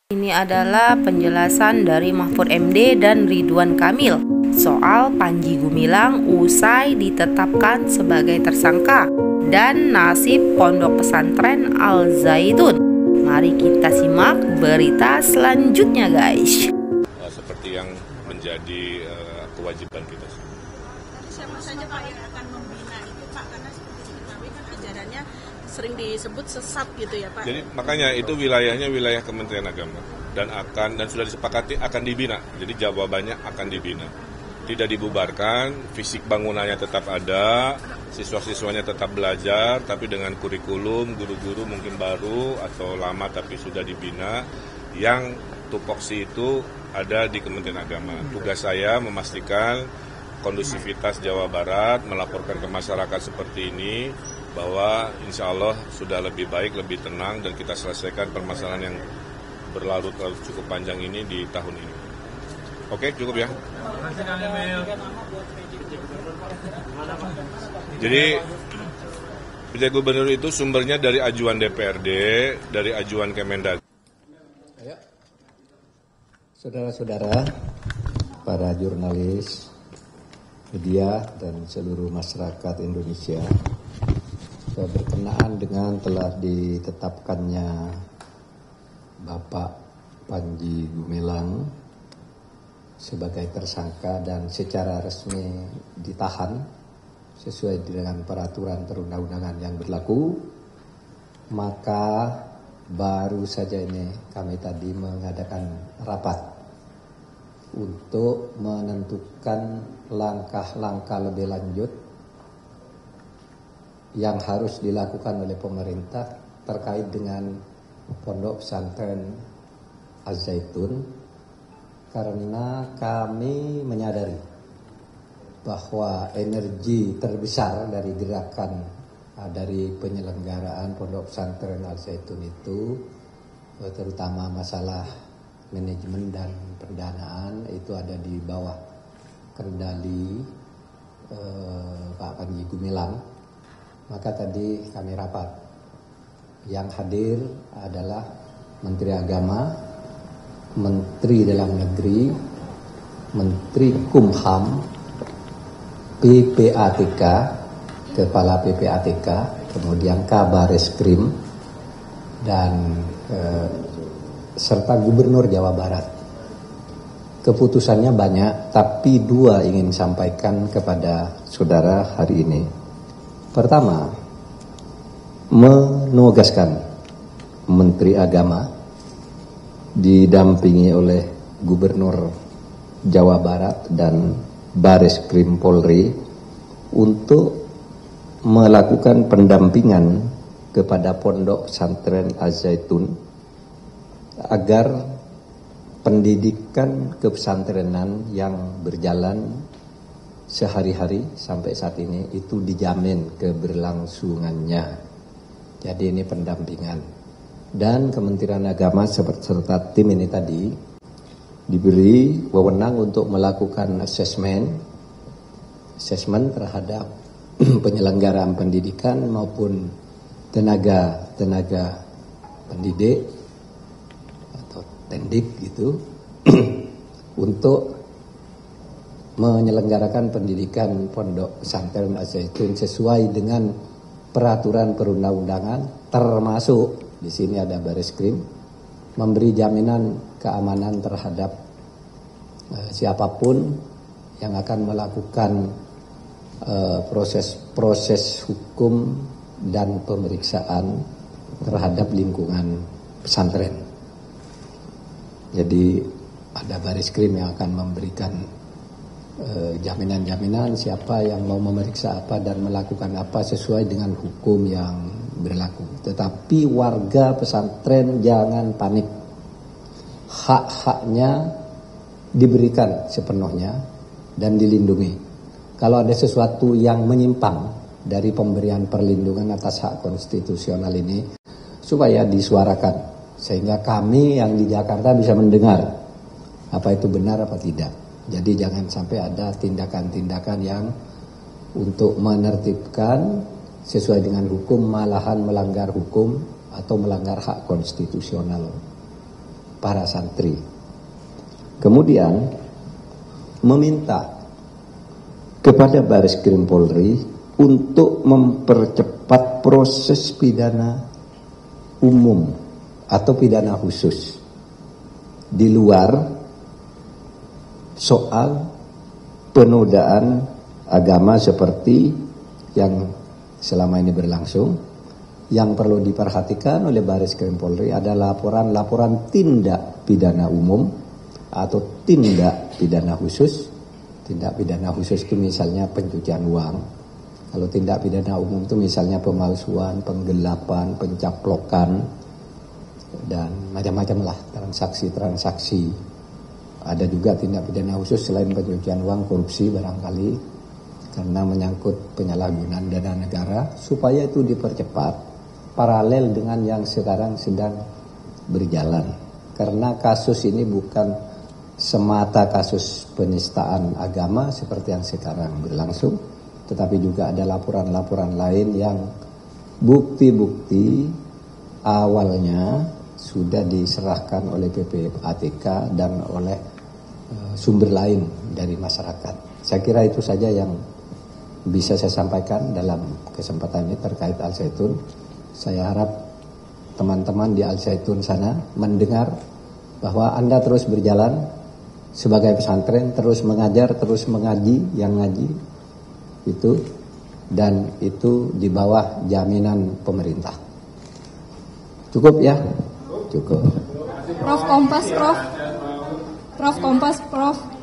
Ini adalah penjelasan dari Mahfud MD dan Ridwan Kamil soal Panji Gumilang usai ditetapkan sebagai tersangka dan nasib Pondok Pesantren Al Zaitun. Mari kita simak berita selanjutnya, guys. Seperti yang menjadi kewajiban kita. Siapa saja Pak yang akan membina itu Pak, karena seperti diketahui kan ajarannya sering disebut sesat gitu ya Pak. Jadi makanya itu wilayahnya wilayah Kementerian Agama dan sudah disepakati akan dibina. Jadi jawabannya akan dibina. Tidak dibubarkan, fisik bangunannya tetap ada, siswa-siswanya tetap belajar, tapi dengan kurikulum, guru-guru mungkin baru atau lama tapi sudah dibina. Yang tupoksi itu ada di Kementerian Agama. Tugas saya memastikan kondusivitas Jawa Barat, melaporkan ke masyarakat seperti ini, bahwa insya Allah sudah lebih baik, lebih tenang, dan kita selesaikan permasalahan yang berlarut-larut cukup panjang ini di tahun ini. Oke, cukup ya. Jadi PJ Gubernur itu sumbernya dari ajuan DPRD, dari ajuan Kemendag. Saudara-saudara, para jurnalis, media, dan seluruh masyarakat Indonesia, berkenaan dengan telah ditetapkannya Bapak Panji Gumilang sebagai tersangka dan secara resmi ditahan sesuai dengan peraturan perundang-undangan yang berlaku, maka baru saja ini kami tadi mengadakan rapat untuk menentukan langkah-langkah lebih lanjut yang harus dilakukan oleh pemerintah terkait dengan Pondok Pesantren Al Zaitun, karena kami menyadari bahwa energi terbesar dari gerakan dari penyelenggaraan Pondok Pesantren Al Zaitun itu, terutama masalah manajemen dan pendanaan, itu ada di bawah kendali Pak Panji Gumilang. Maka tadi kami rapat. Yang hadir adalah Menteri Agama, Menteri Dalam Negeri, Menteri Kumham, PPATK, Kepala PPATK, kemudian Kabar Eskrim, dan serta Gubernur Jawa Barat. Keputusannya banyak, tapi dua ingin sampaikan kepada saudara hari ini. Pertama, menugaskan Menteri Agama didampingi oleh Gubernur Jawa Barat dan Bareskrim Polri untuk melakukan pendampingan kepada Pondok Pesantren Al Zaitun agar pendidikan kepesantrenan yang berjalan sehari-hari sampai saat ini itu dijamin keberlangsungannya. Jadi ini pendampingan. Dan Kementerian Agama serta tim ini tadi diberi wewenang untuk melakukan asesmen terhadap penyelenggaraan pendidikan maupun tenaga pendidik atau tendik gitu untuk menyelenggarakan pendidikan Pondok Pesantren Al Zaitun sesuai dengan peraturan perundang-undangan, termasuk di sini ada Bareskrim memberi jaminan keamanan terhadap siapapun yang akan melakukan proses hukum dan pemeriksaan terhadap lingkungan pesantren. Jadi ada Bareskrim yang akan memberikan jaminan-jaminan siapa yang mau memeriksa apa dan melakukan apa sesuai dengan hukum yang berlaku. Tetapi warga pesantren jangan panik. Hak-haknya diberikan sepenuhnya dan dilindungi. Kalau ada sesuatu yang menyimpang dari pemberian perlindungan atas hak konstitusional ini, supaya disuarakan sehingga kami yang di Jakarta bisa mendengar apa itu benar apa tidak. Jadi jangan sampai ada tindakan-tindakan yang untuk menertibkan sesuai dengan hukum malahan melanggar hukum atau melanggar hak konstitusional. para santri. Kemudian meminta kepada Bareskrim Polri untuk mempercepat proses pidana umum atau pidana khusus di luar soal penodaan agama seperti yang selama ini berlangsung. Yang perlu diperhatikan oleh Bareskrim Polri adalah laporan tindak pidana umum atau tindak pidana khusus. Tindak pidana khusus itu misalnya pencucian uang. Kalau tindak pidana umum itu misalnya pemalsuan, penggelapan, pencaplokan, dan macam-macam lah transaksi-transaksi. Ada juga tindak pidana khusus selain pencucian uang, korupsi barangkali karena menyangkut penyalahgunaan dana negara, supaya itu dipercepat paralel dengan yang sekarang sedang berjalan. Karena kasus ini bukan semata kasus penistaan agama seperti yang sekarang berlangsung, tetapi juga ada laporan-laporan lain yang bukti-bukti awalnya sudah diserahkan oleh PPATK dan oleh sumber lain dari masyarakat. Saya kira itu saja yang bisa saya sampaikan dalam kesempatan ini terkait Al Zaitun. Saya harap teman-teman di Al Zaitun sana mendengar bahwa Anda terus berjalan sebagai pesantren, terus mengajar, terus mengaji, yang ngaji itu, dan itu di bawah jaminan pemerintah. Cukup ya? Cukup. Prof Kompas, Prof. Prof Kompas, Prof.